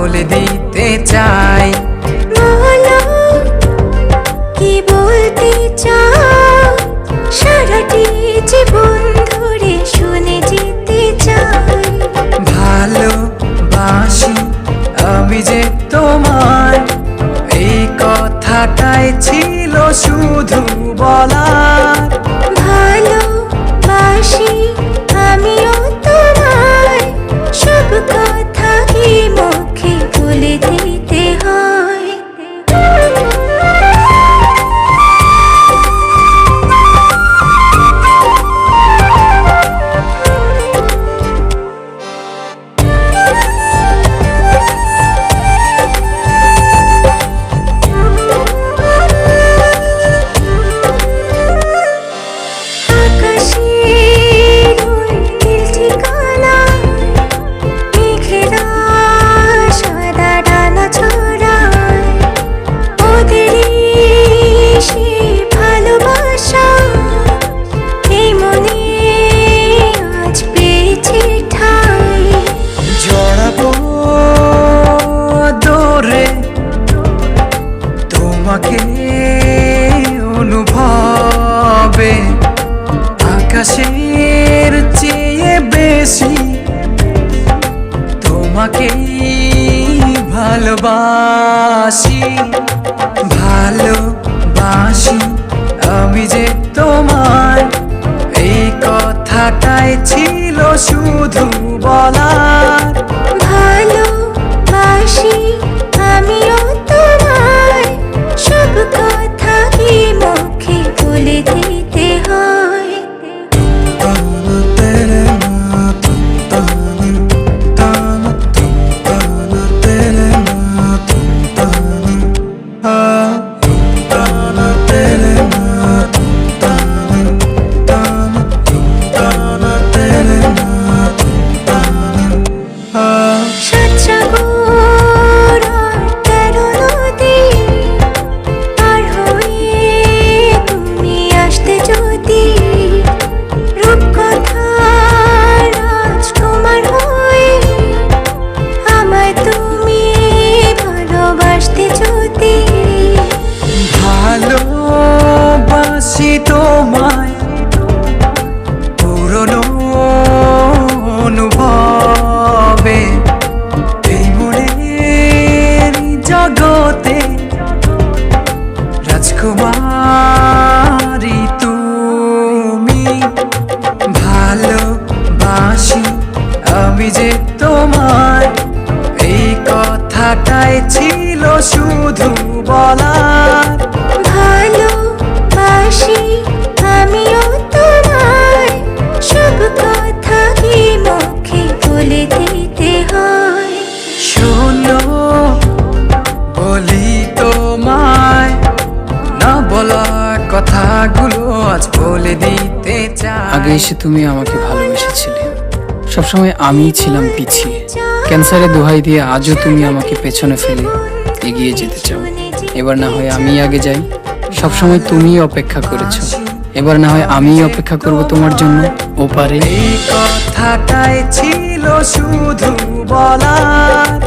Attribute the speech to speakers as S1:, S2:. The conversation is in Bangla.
S1: বলে দিতে চাই।
S2: বলো কি বলতে চাও, সারাটি জীবন ধরে শুনে যেতে চাই।
S1: ভালোবাসি আমি যে তোমায়, এই কথাটাই ছিল শুধু বলার।
S2: ভালোবাসি আমিও তোমায়, সব কথা কি মুখে বলে দিতে হয়?
S1: তোমাকে অনুভবে আকাশের চেয়ে বেশি তোমাকে ভালোবাসি। ভালোবাসি আমি যে তোমায়, এই কথাটাই ছিল শুধু বলার।
S2: ভালোবাসি আমিও তোমায়, সব কথা কি মুখে বলে দিতে হয়?
S1: ভালোবাসি তোমায় পুরনো অনুভবে, এই মনের জগতে রাজকুমারী তুমি। ভালোবাসি আমি যে তোমায়, এই কথাটাই ছিল শুধু বলার।
S2: ভালোবাসি আমিও তোমায়, সব কথা কি মুখে বলে দিতে হয়?
S1: শোনো বলি তোমায়, না বলা কথাগুলো আজ বলে দিতে চাই।
S3: আগে এসে তুমি আমাকে ভালোবেসেছিলে, সবসময় আমিই ছিলাম পিছিয়ে। ক্যান্সারে দোহাই দিয়ে আজও তুমি আমাকে পেছনে ফেলে এগিয়ে যেতে চাও। এবার না হয় আমি আগে যাই, সবসময় তুমিই অপেক্ষা করেছো, এবার না হয় আমিই অপেক্ষা করব তোমার জন্য ওপারে।
S1: এই কথাটাই ছিল শুধু বলার।